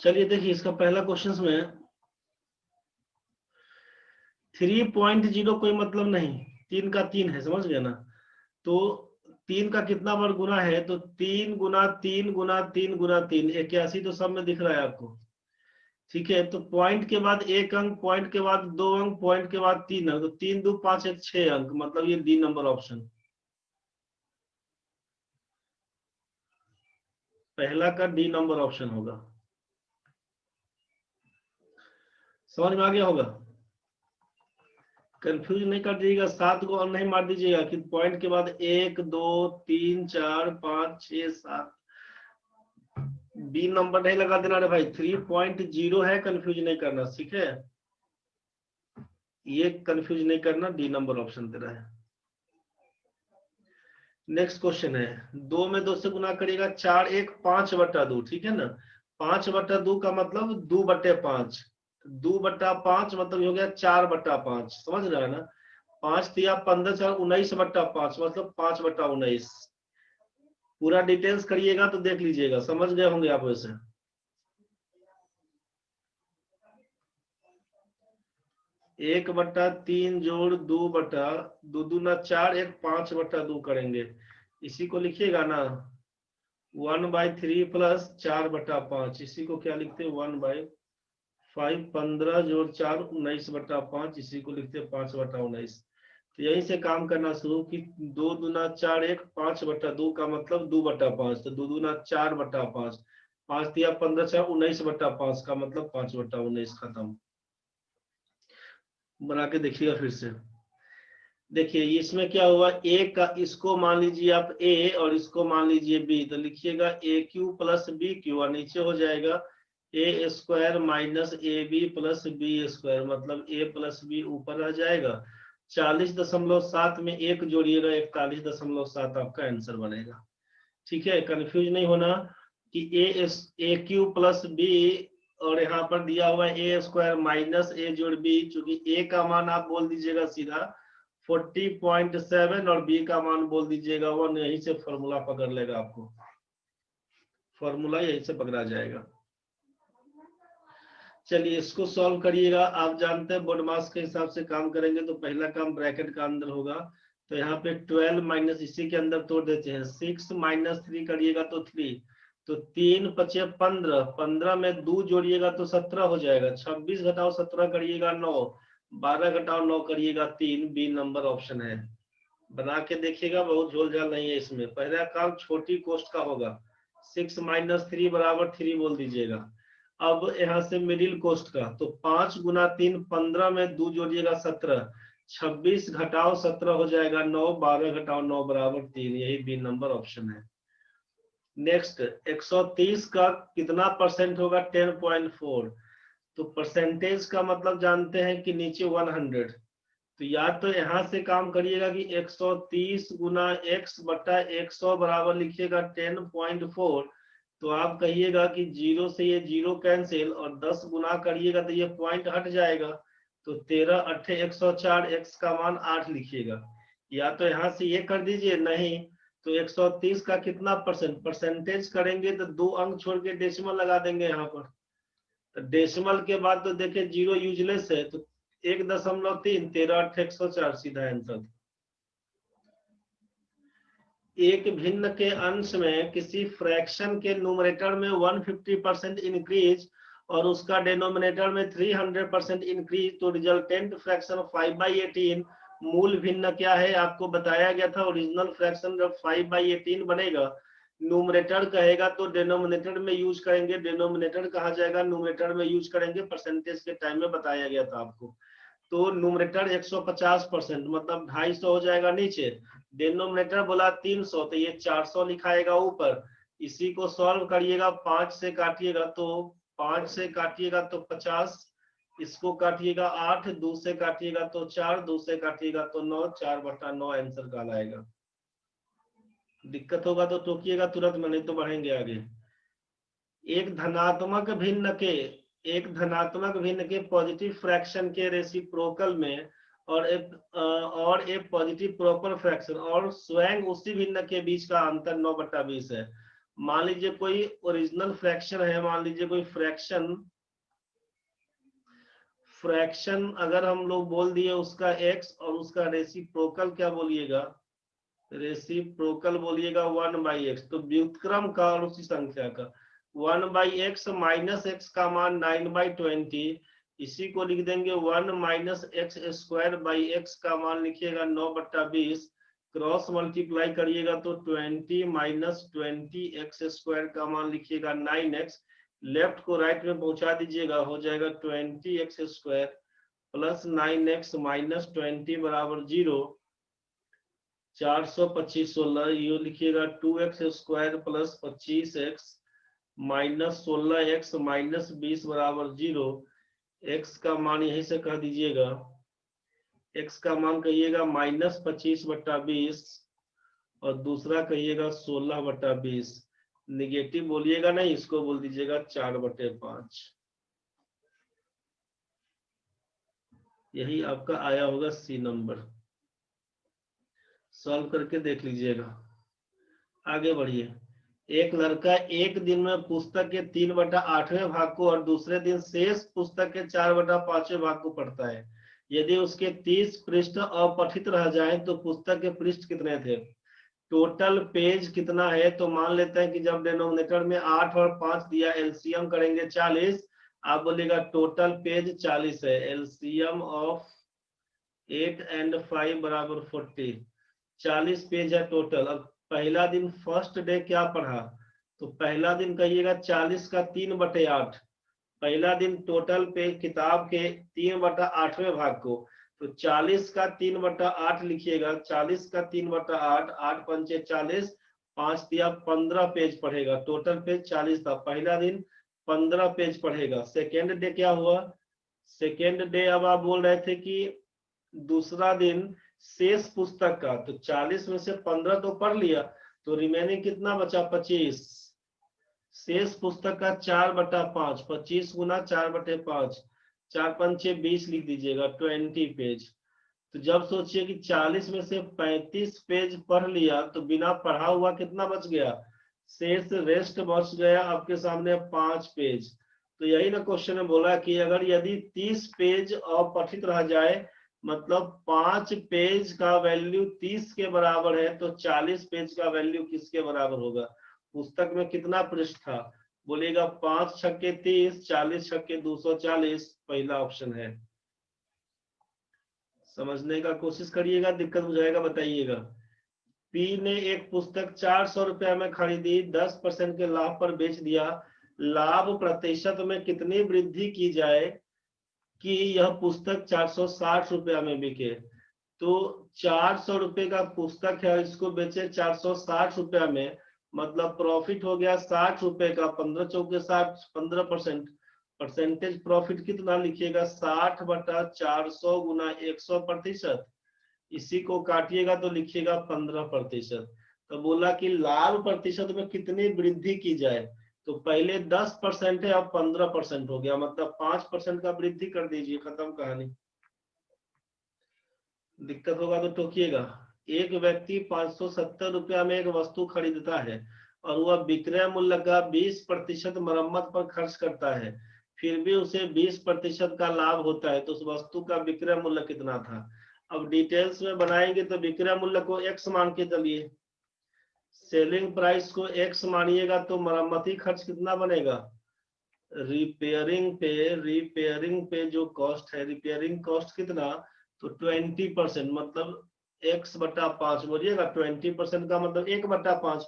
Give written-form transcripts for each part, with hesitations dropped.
चलिए देखिए इसका पहला क्वेश्चन में 3.0 कोई मतलब नहीं, 3 का 3 है, समझ गए ना। तो 3 का कितना बार गुना है, तो 3 गुना 3 गुना 3 गुना 3 81 तो सब में दिख रहा है आपको। ठीक है, तो पॉइंट के बाद 1 अंक, पॉइंट के बाद 2 अंक, पॉइंट के बाद 3 अंक, तो 3 2 5 1 6 अंक, मतलब ये डी नंबर ऑप्शन पहला का डी नंबर ऑप्शन होगा। समझ में आ गया होगा? कंफ्यूज नहीं कर दीजिएगा, 7 को और नहीं मार दीजिएगा कि पॉइंट के बाद 1 2 3 4 5 6 7 बी नंबर नहीं लगा देना रे भाई। 3.0 है, कंफ्यूज नहीं करना, ठीक है। ये कंफ्यूज नहीं करना, डी नंबर ऑप्शन दे रहा है। नेक्स्ट क्वेश्चन है, 2 में 2 से गुना करिएगा, 4 1 5/2, ठीक है ना। 5/2 का मतलब 2/5, 2/5 मतलब हो गया 4/5, समझ रहा है ना। 5 तिया 15 4 19/5 मतलब 5/19। पूरा डिटेल्स करिएगा तो देख लीजिएगा, समझ गए होंगे आप वैसे। एक बट्टा 3 जोड़ 2/2 दूना 4 1 5/2 करेंगे, इसी को लिखिएगा ना 1/3 प्लस 4/5, इसी को क्या लिखते हैं 1/5, 15 जोड़ 4 19/5, इसी को लिखते हैं 5/19। तो यहीं से काम करना शुरू कि 2 दूना 4 1 5/2 का मतलब 2/5, तो 2 दूना 4/5, 5 दिया 15 4 19/5 का मतलब 5/19, खत्म। बना के देखिएगा फिर से। देखिए इसमें क्या हुआ, ए का इसको मान लीजिए आप ए और इसको मान लीजिए बी, तो लिखिएगा A Q plus B Q, और नीचे हो जाएगा A square minus A B plus B square, मतलब ए प्लस बी ऊपर आ जाएगा। 40.7 में 1 जोड़िएगा, 41.7 आपका आंसर बनेगा। ठीक है, कंफ्यूज नहीं होना कि ए क्यू प्लस बी और यहाँ पर दिया हुआ है ए स्क्वायर माइनस ए जोड़ बी, चूंकि ए का मान आप बोल दीजिएगा सीधा 40.7 और बी का मान बोल दीजिएगा 1, यहीं से फॉर्मूला पकड़ लेगा आपको, फॉर्मूला यहीं से पकड़ा जाएगा। चलिए इसको सॉल्व करिएगा। आप जानते हैं बोर्ड मास के हिसाब से काम करेंगे तो पहला काम ब्रैकेट का अंदर होगा, तो यहाँ पे 12 माइनस इसी के अंदर तोड़ देते हैं, 6 माइनस 3 करिएगा तो 3, तो 3 5 15, 15 में 2 जोड़िएगा तो 17 हो जाएगा, 26 घटाओ 17 करिएगा 9, 12 घटाओ 9 करिएगा 3, बी नंबर ऑप्शन है। बना के देखिएगा, बहुत झोल झाल नहीं है इसमें। पहला काम छोटी कोष्ट का होगा, 6 माइनस 3 बराबर 3 बोल दीजिएगा। अब यहाँ से मिडिल कोस्ट का, तो 5 गुना 3 15 में 2 जोड़िएगा 17, 26 घटाओ 17 हो जाएगा 9, 12 घटाओ 9 बराबर 3, यही बी नंबर ऑप्शन है। नेक्स्ट 130 का कितना परसेंट होगा, 10.4, तो परसेंटेज का मतलब जानते हैं कि नीचे 100, तो या तो यहाँ से काम करिएगा कि 130 गुना x बटा 100 बराबर लिखिएगा 10.4, तो आप कहिएगा कि 0 से ये 0 कैंसिल और 10 गुना करिएगा तो ये पॉइंट हट जाएगा, तो 13 8 104, x का मान 8 लिखिएगा। या तो यहाँ से ये कर दीजिए, नहीं तो 130 का कितना परसेंटेज करेंगे तो 2 अंक छोड़ के डेसिमल लगा देंगे यहाँ पर, तो डेसिमल के बाद तो देखिए 0 यूजलेस है, तो 1.3, 13 8 104 सीधा आंसर। एक भिन्न के अंश में किसी फ्रैक्शन के न्यूमरेटर में 150% इंक्रीज और उसका डिनोमिनेटर में 300% इंक्रीज, तो रिजल्टेंट फ्रैक्शन 5/18 मूल भिन्न क्या है आपको बताया गया था। ओरिजिनल फ्रैक्शन जब 5/18 बनेगा, न्यूमरेटर कहेगा तो डिनोमिनेटर में यूज करेंगे, डिनोमिनेटर कहा जाएगा न्यूमरेटर में यूज करेंगे, परसेंटेज के टाइम में बताया गया था आपको। तो न्यूमरेटर 150% मतलब 250 हो जाएगा नीचे, डिनोमिनेटर बोला 300 तो ये 400 लिखाएगा ऊपर। इसी को सॉल्व करिएगा, 5 से काटिएगा तो 5 से काटिएगा तो 50, इसको काटिएगा 8, 2 से काटिएगा तो 4, 2 से काटिएगा तो 9, 4/9 आंसर का आएगा। दिक्कत होगा तो टोकिएगा तुरंत में, नहीं तो बढ़ेंगे आगे। एक धनात्मक भिन्न के पॉजिटिव फ्रैक्शन के रेसिप्रोकल में और एक पॉजिटिव प्रॉपर फ्रैक्शन और स्वयं उसी भिन्न के बीच का अंतर 9/20 है। मान लीजिए कोई ओरिजिनल फ्रैक्शन है, मान लीजिए कोई फ्रैक्शन अगर हम लोग बोल दिए उसका x और उसका रेसिप्रोकल क्या बोलिएगा, रेसिप्रोकल बोलिएगा 1/x, तो व्युत्क्रम का और उसी संख्या का 1/x माइनस x का मान 9/20, इसी को लिख देंगे 1 - x² का मान लिखिएगा 9/20, क्रॉस मल्टीप्लाई करिएगा तो 20 - 20x² का मान लिखिएगा 9x, लेफ्ट को राइट में पहुंचा दीजिएगा, हो जाएगा 20x² प्लस 9x माइनस 20 बराबर 0, 425 16, ये लिखिएगा 2x² plus 25x minus 16x minus 20 बराबर 0, x का मान यहीं से कह दीजिएगा, x का मान कहिएगा -25/20 और दूसरा कहिएगा 16/20, निगेटिव बोलिएगा नहीं, इसको बोल दीजिएगा 4/5। यही आपका आया होगा सी नंबर, सॉल्व करके देख लीजिएगा। आगे बढ़िए। एक लड़का एक दिन में पुस्तक के 3/8वें भाग को और दूसरे दिन शेष पुस्तक के 4/5वें भाग को पढ़ता है। यदि उसके 30 पृष्ठ अपठित रह जाएं तो पुस्तक के पृष्ठ कितने थे? टोटल पेज कितना है? तो मान लेते हैं कि जब डिनोमिनेटर में 8 और 5 दिया, एलसीएम करेंगे 40, आप बोलेगा टोटल पेज 40 है, एलसीएम ऑफ 8 and 5 बराबर 40, 40 पेज है टोटल। अब पहला दिन फर्स्ट डे क्या पढ़ा? तो पहला दिन कहिएगा 40 का 3/8, पहला दिन टोटल पे किताब के 3/8वें भाग को, तो 40 का 3/8 लिखिएगा, 40 का 3/8, 8 पंचे 40, 5 दिया 15 पेज पढ़ेगा, टोटल पेज 40 था, पहला दिन 15 पेज पढ़ेगा। सेकेंड डे क्या हुआ? सेकेंड डे अब आप बोल रहे थे कि दूसरा दिन शेष पुस्तक का, तो 40 में से 15 तो पढ़ लिया, तो रिमेनिंग कितना बचा? 25, शेष पुस्तक का 4/5, 25 गुना 4/5, 4 पंचे 20 लिख दीजिएगा, 20 पेज। तो जब सोचिए कि 40 में से 35 पेज पढ़ लिया तो बिना पढ़ा हुआ कितना बच गया? शेष रेस्ट बच गया आपके सामने 5 पेज। तो यही ना क्वेश्चन में बोला कि अगर यदि 30 पेज अपठित रह जाए, मतलब 5 पेज का वैल्यू 30 के बराबर है, तो 40 पेज का वैल्यू किसके बराबर होगा? पुस्तक में कितना पृष्ठ था? बोलेगा 5 छक्के 30, 40 छक्के 240, पहला ऑप्शन है। समझने का कोशिश करिएगा, दिक्कत बुझाएगा बताइएगा। पी ने एक पुस्तक 400 रुपया में खरीदी, 10% के लाभ पर बेच दिया, लाभ प्रतिशत में कितनी वृद्धि की जाए कि यह पुस्तक 460 रुपया में बिके? तो 400 रुपए का पुस्तक है, इसको बेचे 460 रुपया में, मतलब प्रॉफिट हो गया 60 रुपए का, 15 चौके 60, 15%, परसेंटेज प्रॉफिट कितना लिखिएगा? 60/400 गुना 100%, इसी को काटिएगा तो लिखिएगा 15%। तो बोला कि लाभ प्रतिशत में कितनी वृद्धि की जाए, तो पहले 10% है, अब 15% हो गया, मतलब 5% का वृद्धि कर दीजिए, खत्म कहानी। दिक्कत होगा तो टोकिएगा। एक व्यक्ति 570 रुपया में एक वस्तु खरीदता है और वह विक्रय मूल्य का 20% मरम्मत पर खर्च करता है, फिर भी उसे 20% का लाभ होता है, तो उस वस्तु का विक्रय मूल्य कितना था? अब डिटेल्स में बनाएंगे तो विक्रय मूल्य को x मान के चलिए, सेलिंग प्राइस को x मानिएगा, तो मरम्मती खर्च कितना बनेगा? रिपेयरिंग पे जो कॉस्ट है, रिपेयरिंग कॉस्ट कितना? तो 20%, मतलब x/5 बोलिएगा, 20% का मतलब 1/5,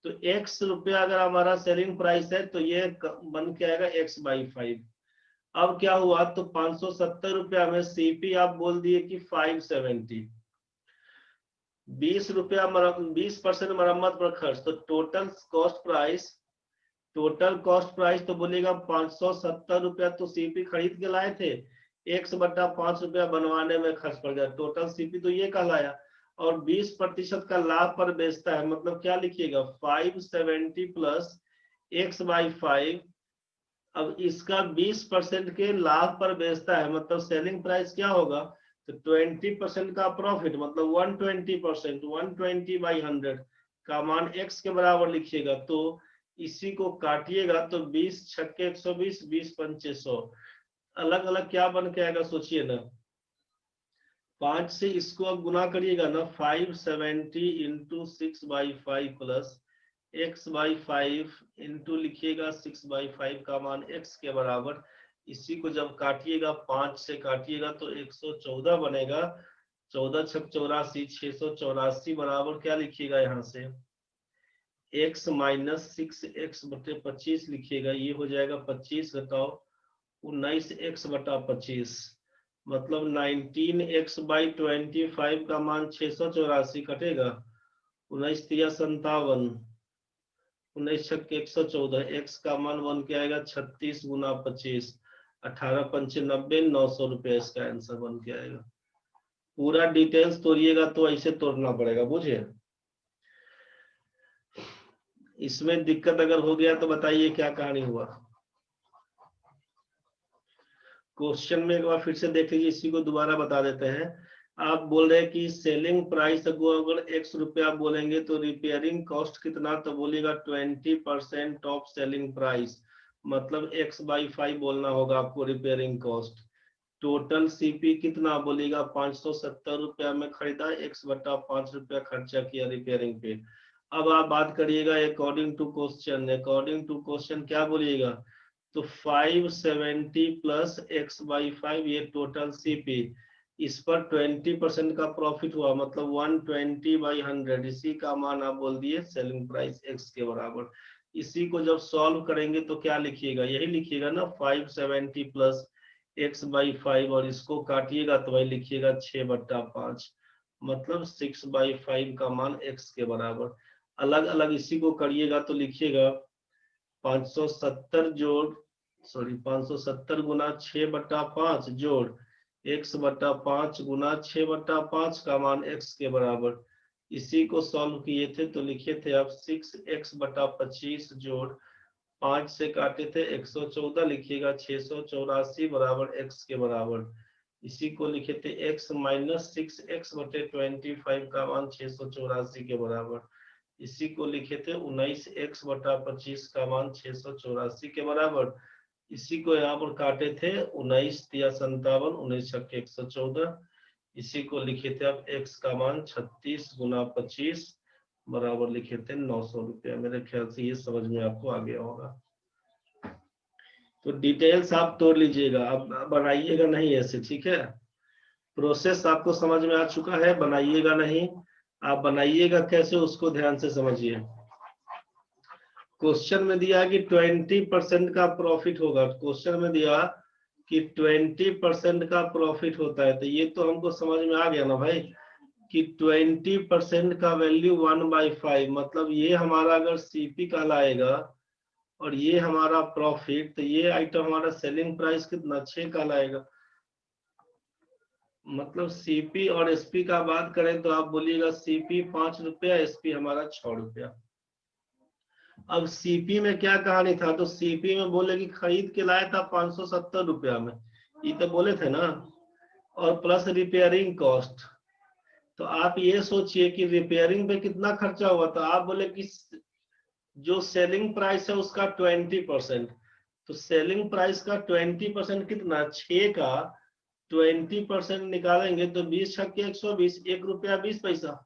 तो x रुपया अगर हमारा सेलिंग प्राइस है तो ये बन के आएगा x/5। अब क्या हुआ? तो 570 रुपया में सीपी आप बोल दिए कि 570, 20 रुपया 20% मरम्मत पर खर्च, तो टोटल कॉस्ट प्राइस तो बोलेगा 570 रुपया तो सीपी खरीद के लाए थे, x/5 रुपया बनवाने में खर्च पड़ गया, टोटल सीपी तो ये कहलाया, और 20% का लाभ पर बेचता है, मतलब क्या लिखिएगा? 570 प्लस x/5। अब इसका 20% के लाभ पर बेचता है, मतलब सेलिंग प्राइस क्या होगा? तो 20% का प्रॉफिट, मतलब 120%, 120/100 का मान x के बराबर लिखिएगा, तो इसी को काटिएगा तो 20 छक्के 120, 20 पंचे 100, अलग अलग क्या बन के आएगा सोचिए ना। 5 से इसको अब गुना करिएगा ना, 570 इंटू 6/5 प्लस x/5 इंटू लिखिएगा 6/5 का मान x के बराबर। इसी को जब काटिएगा 5 से काटिएगा तो 114 बनेगा। 14 छक 84, 684 बराबर क्या लिखिएगा यहाँ से x माइनस 6x बटे 25 लिखिएगा। ये हो जाएगा 25 घटाओ 19x बटा 25, मतलब 19x/25 का मान 684 कटेगा। 19 तिया 57, 19 छक्के 114, x का मान बन के आएगा 36 गुना 25, 18 पंचे 90, 900 रुपया इसका आंसर बन के आएगा। पूरा डिटेल्स तोड़िएगा तो ऐसे तोड़ना पड़ेगा, बुझे। इसमें दिक्कत अगर हो गया तो बताइए क्या कहानी हुआ। क्वेश्चन में एक बार फिर से देख लीजिए, इसी को दोबारा बता देते हैं। आप बोल रहे हैं कि सेलिंग प्राइस को अगर x रुपया बोलेंगे तो रिपेयरिंग कॉस्ट कितना, तो बोलिएगा 20% ऑफ सेलिंग प्राइस, मतलब x/5 बोलना होगा आपको रिपेयरिंग कॉस्ट। टोटल सीपी कितना बोलिएगा 570 रुपया में खरीदा, x/5 रुपया खर्चा किया रिपेयरिंग पे। अब आप बात करिएगा according to question. According to question क्या बोलिएगा, तो 570 प्लस x/5 ये टोटल सीपी, इस पर 20% का प्रॉफिट हुआ, मतलब 120/100, इसी का मान आप बोल दिए सेलिंग प्राइस x के बराबर। इसी को जब सॉल्व करेंगे तो क्या लिखिएगा, यही लिखिएगा ना 570 प्लस x/5, और इसको काटिएगा तो वही लिखिएगा 6/5, मतलब 6/5 का मान x के बराबर। अलग अलग इसी को करिएगा तो लिखिएगा 570 गुना 6/5 जोड़ x/5 गुना 6/5 का मान x के बराबर। इसी को सॉल्व किए थे तो लिखे थे आप 6x/25 जोड़ 5 से काटे थे 114 लिखिएगा 684 बराबर x के बराबर। इसी को लिखे थे x माइनस 6x/25 का मान 684 के बराबर। इसी को लिखे थे 19x/25 का मान 684 के बराबर। इसी को यहाँ पर काटे थे 19 तिया 57, 19 छक्के 114। इसी को लिखे थे अब x का मान 36 गुना 25 बराबर लिखे थे 900 रुपया। मेरे ख्याल से ये समझ में आपको आ गया होगा। तो डिटेल्स आप तोड़ लीजिएगा, अब बनाइएगा नहीं ऐसे, ठीक है। प्रोसेस आपको समझ में आ चुका है, बनाइएगा नहीं। आप बनाइएगा कैसे उसको ध्यान से समझिए। क्वेश्चन में दिया कि 20% का प्रॉफिट होगा, क्वेश्चन में दिया कि 20% का प्रॉफिट होता है, तो ये तो हमको समझ में आ गया ना भाई कि 20% का वैल्यू 1/5, मतलब ये हमारा अगर सीपी कहलाएगा और ये हमारा प्रॉफिट, तो ये आइटम हमारा सेलिंग प्राइस कितना 6 कहलाएगा। मतलब सीपी और एसपी का बात करें तो आप बोलिएगा सीपी 5 रुपया, एसपी हमारा 6 रुपया। अब सीपी में क्या कहानी था, तो सीपी में बोले कि खरीद के लाया था 570 रुपया में, ये तो बोले थे ना, और प्लस रिपेयरिंग कॉस्ट। तो आप ये सोचिए कि रिपेयरिंग पे कितना खर्चा हुआ था। आप बोले कि जो सेलिंग प्राइस है उसका 20%, तो सेलिंग प्राइस का 20% कितना 6 का 20% निकालेंगे तो 20 छक्के 120, 1 रुपया 20 पैसा।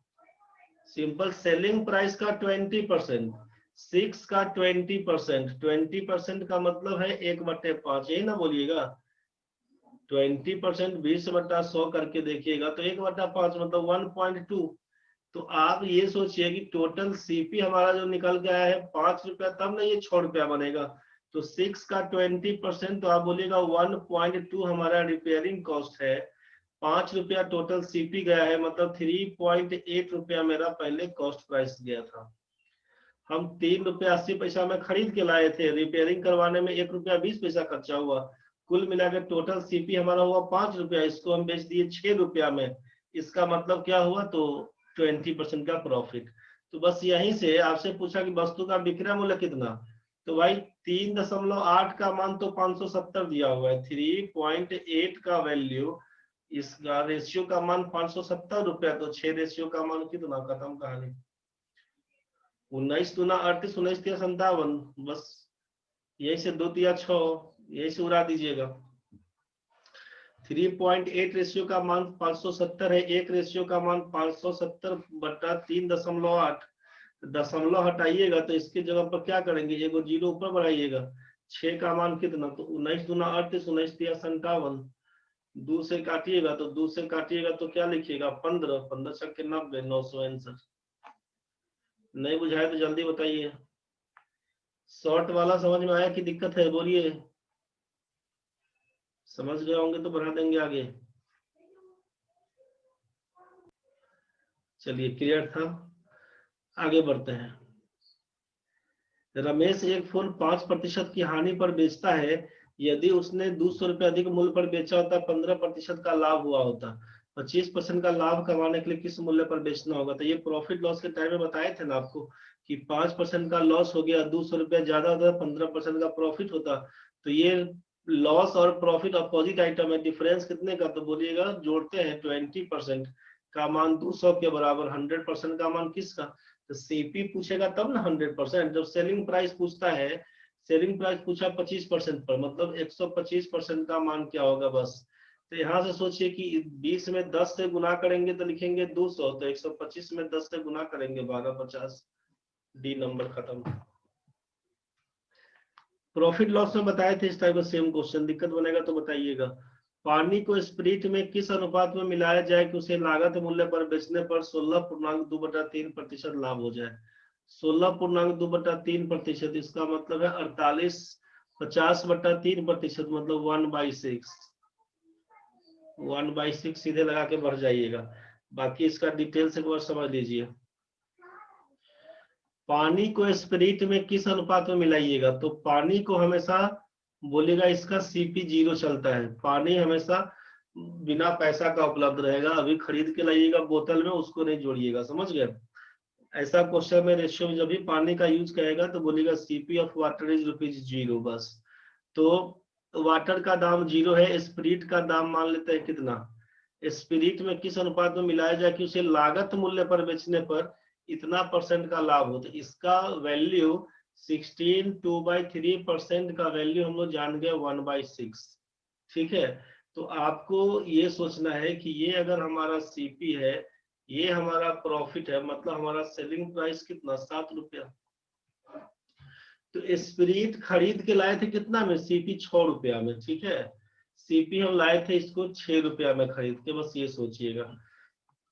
सिंपल, सेलिंग प्राइस का 20%, 6 का 20%, 20% का मतलब है 1/5, यही ना बोलिएगा। 20% 20/100 करके देखिएगा तो 1/5 मतलब 1.2। तो आप ये सोचिए कि टोटल सीपी हमारा जो निकल के आया है 5 रुपया, तब ना ये 6 रुपया बनेगा। तो 6 का 20%, तो आप बोलिएगा 1.2 हमारा रिपेयरिंग कॉस्ट है। 5 रुपया टोटल सीपी गया है, मतलब 3.8 रुपया मेरा पहले कॉस्ट प्राइस गया था। हम 3 रुपया 80 पैसा में खरीद के लाए थे, रिपेयरिंग करवाने में 1 रुपया 20 पैसा खर्चा हुआ। कुल मिलाकर टोटल सीपी हमारा हुआ 5 रुपया, इसको हम बेच दिए 6 रुपया में। इसका मतलब क्या हुआ, तो 20% का प्रॉफिट। तो बस यहीं से आपसे पूछा कि वस्तु का विक्रय मूल्य कितना, तो भाई 3.8 का मान तो 570 दिया हुआ है, 3.8 का वैल्यू, इसका रेशियो का मान 570 रुपया, तो 6 रेशियो का मान कितना, खत्म कहानी। 19 दूना 38, 19 तिया 57, बस यही से 2 तिया 6, यही से उड़ा दीजिएगा। 3.8 रेशियो का मान 570 है, एक रेशियो का मान 570/3.8, दशमलव हटाइएगा तो इसकी जगह पर क्या करेंगे, एगो जीरो ऊपर बढ़ाइएगा। 6 का मान कितना, तो 19 दूना 38, 19 तिया 57, 2 से काटिएगा तो 2 से काटिएगा तो क्या लिखिएगा 15, 15 छक्के 90, 961। नहीं बुझाए तो जल्दी बताइए। शॉर्ट वाला समझ में आया कि दिक्कत है, बोलिए। समझ गए होंगे तो बढ़ा देंगे आगे। चलिए क्लियर था, आगे बढ़ते हैं। रमेश एक फोन 5% की हानि पर बेचता है, यदि उसने 200 रुपये अधिक मूल्य पर बेचा होता 15% का लाभ हुआ होता, 25% का लाभ कमाने के लिए किस मूल्य पर बेचना होगा। तो ये प्रॉफिट लॉस के टाइम में बताए थे ना आपको कि 5% का लॉस हो गया, 200 रुपया ज्यादा होता, 15% का प्रॉफिट होता। तो ये लॉस और प्रॉफिट अपोजिट आइटम है, डिफरेंस कितने का, तो बोलिएगा जोड़ते हैं 20% का मान 200 के बराबर, 100% का मान किसका, तो सीपी पूछेगा तब ना 100%। जब सेलिंग प्राइस पूछता है, सेलिंग प्राइस पूछा 25% पर, मतलब 125% का मान क्या होगा बस। तो यहाँ से सोचिए कि 20 में 10 से गुना करेंगे तो लिखेंगे 200, तो 125 में 10 से गुना करेंगे 1250, डी नंबर खत्म। प्रॉफिट लॉस में बताए थे इस टाइप का सेम क्वेश्चन, दिक्कत बनेगा तो बताइएगा। पानी को स्प्रिट में किस अनुपात में मिलाया जाए कि उसे लागत मूल्य पर बेचने पर 16.2/3% लाभ हो जाए। 16.2/3%, इसका मतलब है 48, 50/3%, मतलब 1/6, 1/6 सीधे लगा के बढ़ जाइएगा। बाकी इसका डिटेल से एक बार समझ लीजिए। पानी को स्पिरिट में किस अनुपात में मिलाइएगा, तो पानी को हमेशा बोलेगा इसका सीपी 0 चलता है। पानी हमेशा बिना पैसा का उपलब्ध रहेगा, अभी खरीद के लाइएगा बोतल में, उसको नहीं जोड़िएगा, समझ गए। ऐसा क्वेश्चन में रेशियो में जब भी पानी का यूज करेगा तो बोलेगा सीपी ऑफ वाटर इज ₹0 बस। तो वाटर का दाम 0 है, स्पिरिट का दाम मान लेते हैं कितना, स्पिरिट में किस अनुपात में मिलाया जाए कि उसे लागत मूल्य पर बेचने पर इतना % का लाभ हो। तो इसका वैल्यू 16 2/3% का वैल्यू हम लोग जान गए 1/6, ठीक है। तो आपको ये सोचना है कि ये अगर हमारा सीपी है, ये हमारा प्रॉफिट है, मतलब हमारा सेलिंग प्राइस कितना 7 रुपया। तो स्पिरिट खरीद के लाए थे कितना में, सीपी 6 रुपया में, ठीक है। सीपी हम लाए थे इसको 6 रुपया में खरीद के, बस ये सोचिएगा।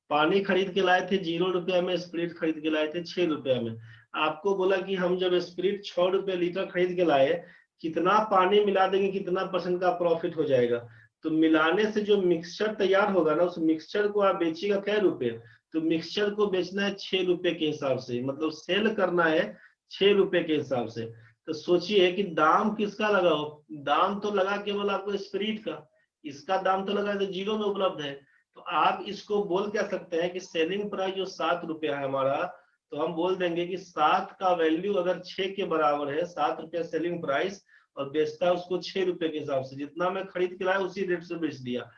पानी खरीद के लाए थे 0 रुपया में, स्पिरिट खरीद के लाए थे 6 रुपया में। आपको बोला कि हम जब स्पिरिट 6 रुपया लीटर खरीद के लाए, कितना पानी मिला देंगे कितना % का प्रॉफिट हो जाएगा। तो मिलाने से जो मिक्सचर तैयार होगा ना, उस मिक्सचर को आप बेचिएगा कै रुपए, तो मिक्सचर को बेचना है 6 रुपए के हिसाब से, मतलब सेल करना है 6 रुपए के हिसाब से। तो सोचिए कि दाम किसका लगा हो, दाम तो लगा केवल आपको स्पिरिट का, इसका दाम तो लगा तो 0 में उपलब्ध है। तो आप इसको बोल क्या सकते हैं कि सेलिंग प्राइस जो 7 रुपया है हमारा, तो हम बोल देंगे कि 7 का वैल्यू अगर 6 के बराबर है, 7 रुपया सेलिंग प्राइस, और बेचता है उसको 6 रुपए के हिसाब से, जितना मैं खरीद के लाया उसी रेट से बेच दिया।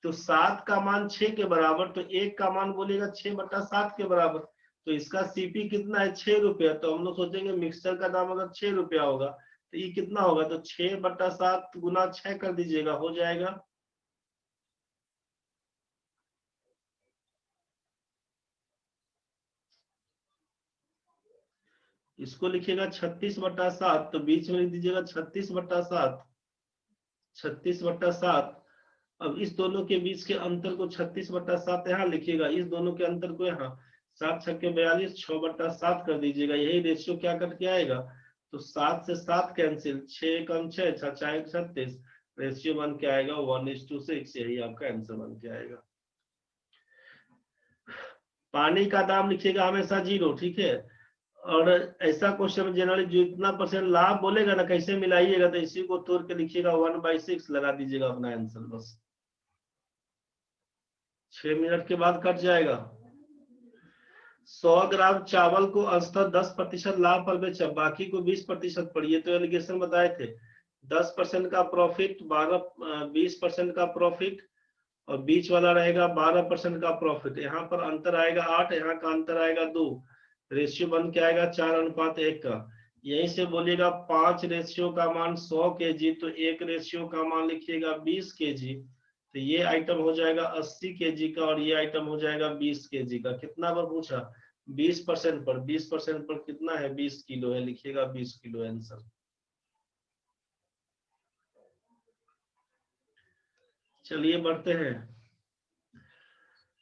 तो 7 का मान 6 के बराबर, तो 1 का मान बोलेगा 6/7 के बराबर। तो इसका सीपी कितना है 6 रुपया। तो हम लोग सोचेंगे मिक्सचर का दाम अगर 6 रुपया होगा तो ये कितना होगा, तो 6/7 गुना 6 कर दीजिएगा, हो जाएगा। इसको लिखिएगा 36/7, तो बीच में लिख दीजिएगा 36/7, 36/7। अब इस दोनों के बीच के अंतर को 36/7 यहाँ लिखिएगा, इस दोनों के अंतर को यहाँ 7 छक्के 42, 6/7 कर दीजिएगा, यही रेशियो क्या कट के आएगा, तो 7 से 7 कैंसिल, 6 कम 6, 6 36, रेशियो बन के आएगा 1:6, यही आपका आंसर बन के आएगा। पानी का दाम लिखिएगा हमेशा 0, ठीक है। और ऐसा क्वेश्चन जनरली जितना % लाभ बोलेगा ना, कैसे मिलाइएगा, तो इसी को तोड़ के लिखिएगा 1/6 लगा दीजिएगा अपना आंसर, बस 6 मिनट के बाद कट जाएगा। 100 ग्राम चावल को अंशतः 10% लाभ पर बेचा, बाकी को 20% पर, ये तो एलिगेशन बताए थे। 10% का प्रॉफिट, 20% का प्रॉफिट, और बीच वाला रहेगा 12% का प्रॉफिट। यहाँ पर अंतर आएगा 8, यहाँ का अंतर आएगा 2, रेशियो बन के आएगा 4:1 का। यहीं से बोलिएगा 5 रेशियो का मान 100 kg, तो 1 रेशियो का मान लिखिएगा 20 kg। तो ये आइटम हो जाएगा 80 kg का, और ये आइटम हो जाएगा 20 kg का। कितना पर पूछा? 20% पर। 20% पर कितना है? 20 किलो है, लिखिएगा 20 किलो आंसर। चलिए बढ़ते हैं।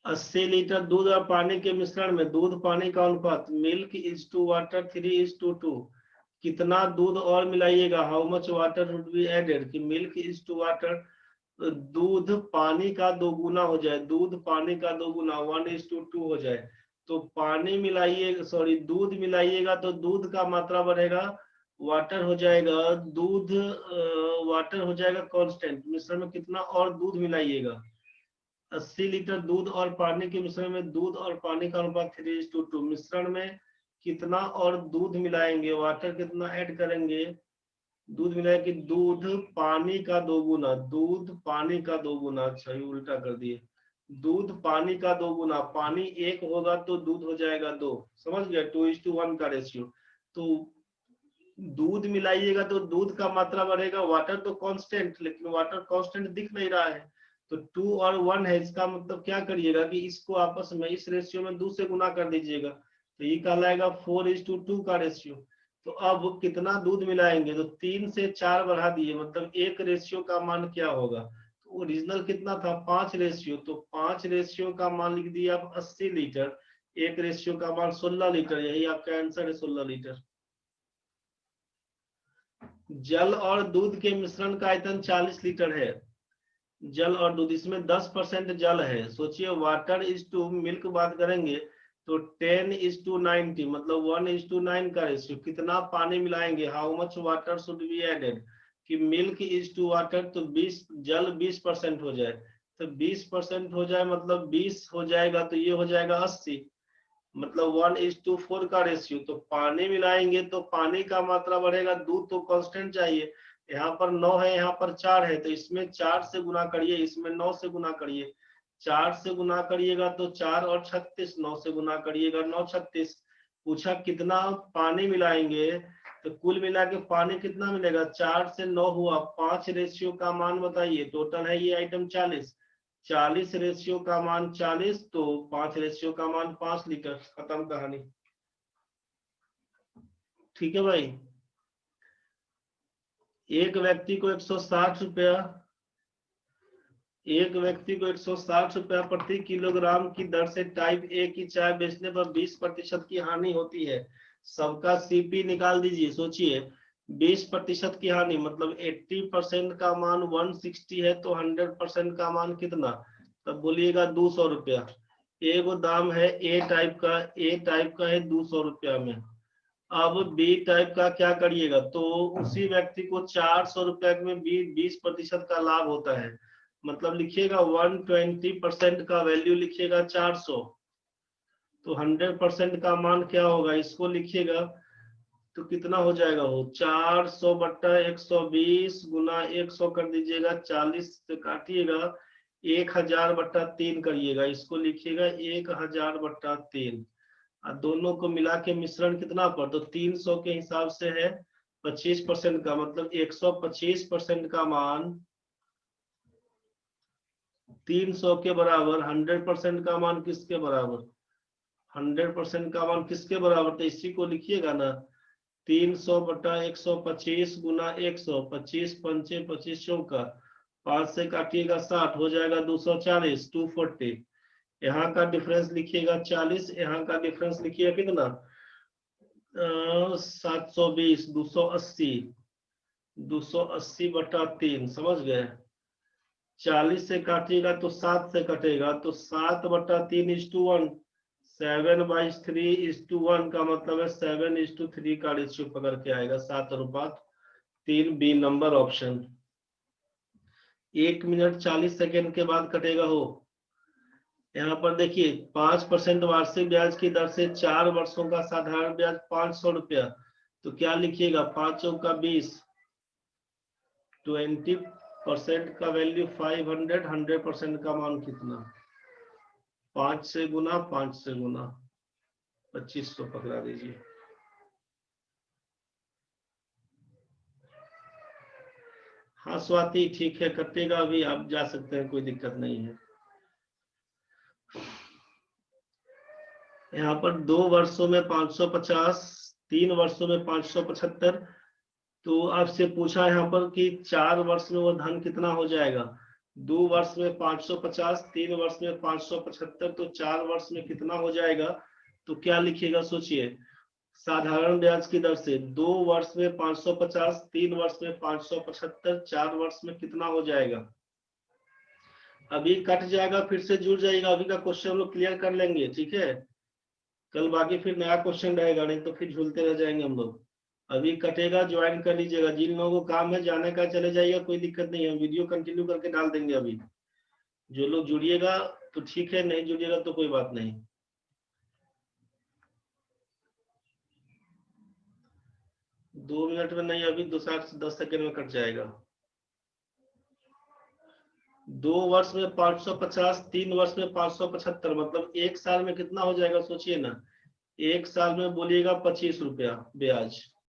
80 लीटर दूध और पानी के मिश्रण में दूध पानी का अनुपात मिल्क इज टू वाटर 3:2। कितना दूध और मिलाइएगा? How much water would be added? कि मिल्क इज टू वाटर, दूध पानी का 2 गुना हो जाए, दूध पानी का 2 गुना 1:2 हो जाए। तो पानी मिलाइए, सॉरी दूध मिलाइएगा तो दूध का मात्रा बढ़ेगा, वाटर हो जाएगा, दूध वाटर हो जाएगा कांस्टेंट। मिश्रण में कितना और दूध मिलाइएगा? 80 लीटर दूध और पानी के मिश्रण में दूध और पानी का अनुपात 3:2। मिश्रण में कितना और दूध मिलाएंगे? वाटर कितना ऐड करेंगे? दूध मिलाए कि दूध पानी का 2 गुना, दूध पानी का 2 गुना। अच्छा ये उल्टा कर दिए, दूध पानी का 2 गुना। पानी 1 होगा तो दूध हो जाएगा 2। समझ गया? 2:1 का रेशियो। तो दूध मिलाइएगा तो दूध का मात्रा बढ़ेगा, वाटर तो कांस्टेंट, लेकिन वाटर कांस्टेंट दिख नहीं रहा है। तो 2 और 1 है, इसका मतलब क्या करिएगा कि इसको आपस में इस रेशियो में 2 से गुना कर दीजिएगा, तो ये कहलाएगा 4:2 का रेशियो। तो अब कितना दूध मिलाएंगे? तो 3 से 4 बढ़ा दिए, मतलब 1 रेशियो का मान क्या होगा? तो ओरिजिनल कितना था? 5 रेशियो, तो 5 रेशियो का मान लिख दिया आप 80 लीटर, 1 रेशियो का मान 16 लीटर। यही आपका आंसर है, 16 लीटर। जल और दूध के मिश्रण का आयतन 40 लीटर है। जल और दूध, इसमें 10% जल है। सोचिए वाटर इज टू मिल्क बात करेंगे तो 10:90, मतलब 1:9 का रेशियो। कितना पानी मिलाएंगे? How much water should be added? कि मिल्क इज टू वाटर, तो 20, जल 20% हो जाए, तो 20% हो जाए मतलब 20 हो जाएगा, तो ये हो जाएगा 80, मतलब 1:4 का रेशियो। तो पानी मिलाएंगे तो पानी का मात्रा बढ़ेगा, दूध तो कांस्टेंट चाहिए। यहाँ पर 9 है, यहाँ पर 4 है, तो इसमें 4 से गुना करिए, इसमें 9 से गुना करिए। 4 से गुना करिएगा तो 4 और 36, 9 से गुना करिएगा 9 36। पूछा कितना पानी मिलाएंगे, तो कुल मिला के पानी कितना मिलेगा? 4 से 9 हुआ, 5 रेशियो का मान बताइए। टोटल है ये आइटम 40, 40 रेशियो का मान 40, तो 5 रेशियो का मान 5 लीटर। खत्म कहानी। ठीक है भाई। एक व्यक्ति को 160 रुपया, एक व्यक्ति को 160 रुपया प्रति किलोग्राम की दर से टाइप ए की चाय बेचने पर 20% की हानि होती है। सबका सीपी निकाल दीजिए। सोचिए 20% की हानि मतलब 80% का मान 160 है, तो 100% का मान कितना? तब बोलिएगा 200 रुपया। एगो दाम है ए टाइप का, ए टाइप का है 200 रुपया में। अब बी टाइप का क्या करिएगा? तो उसी व्यक्ति को 400 रुपया में 20% का लाभ होता है, मतलब लिखिएगा 120% का वैल्यू लिखिएगा 400, तो 100% का मान क्या होगा? इसको लिखिएगा तो कितना हो जाएगा? वो 400 बट्टा 120 गुना 100 कर दीजिएगा, 40 से काटिएगा, 1000 बट्टा 3 करिएगा, इसको लिखिएगा 1000 बट्टा 3। और दोनों को मिला के मिश्रण कितना पर? तो 300 के हिसाब से है 25% का, मतलब 125% का मान 300 के बराबर। 100% का मान किसके बराबर? 100% का मान किसके बराबर? तो इसी को लिखिएगा ना, 300 बटा 125 गुना 100, 25 पंचे 25 चौका, 5 से काटिएगा 60, हो जाएगा 240, 240। यहाँ का डिफरेंस लिखिएगा 40, यहाँ का डिफरेंस लिखिएगा कितना? 720, 280, 280 बटा 3। समझ गए? 40 से काटिएगा तो 7 से कटेगा, तो 7 बटा 3:1, 7/3:1 का मतलब है 7:3 का रेशियो पकड़ के आएगा, 7:3। B number option. 1 minute 40 second के बाद कटेगा हो। यहाँ पर देखिए 5% वार्षिक ब्याज की दर से 4 वर्षों का साधारण ब्याज 500 रुपया। तो क्या लिखिएगा? 5 चौका 20, 20% का वैल्यू 500, 100% का मान कितना? 5 से गुना, 5 से गुना। 2500 पकड़ा दीजिए। हाँ स्वाति ठीक है, कटेगा अभी, आप जा सकते हैं, कोई दिक्कत नहीं है। यहाँ पर 2 वर्षों में 550, 3 वर्षों में 575। तो आपसे पूछा यहाँ पर कि 4 वर्ष में वो धन कितना हो जाएगा। 2 वर्ष में 550, 3 वर्ष में 575, तो 4 वर्ष में कितना हो जाएगा। तो क्या लिखिएगा सोचिए, साधारण ब्याज की दर से 2 वर्ष में 550, 3 वर्ष में 575, 4 वर्ष में कितना हो जाएगा। अभी कट जाएगा, फिर से जुड़ जाएगा, अभी का क्वेश्चन हम लोग क्लियर कर लेंगे, ठीक है। कल बाकी फिर नया क्वेश्चन रहेगा, नहीं तो फिर झूलते रह जाएंगे हम लोग। अभी कटेगा, ज्वाइन कर लीजिएगा, जिन लोगों को काम है जाने का चले जाइएगा, कोई दिक्कत नहीं है, वीडियो कंटिन्यू करके डाल देंगे। अभी जो लोग जुड़िएगा तो ठीक है, नहीं जुड़िएगा तो कोई बात नहीं। दो मिनट में नहीं, अभी 10 सेकंड में कट जाएगा। 2 वर्ष में 550, 3 वर्ष में 575, मतलब 1 साल में कितना हो जाएगा सोचिए ना। 1 साल में बोलिएगा 25 रुपया ब्याज।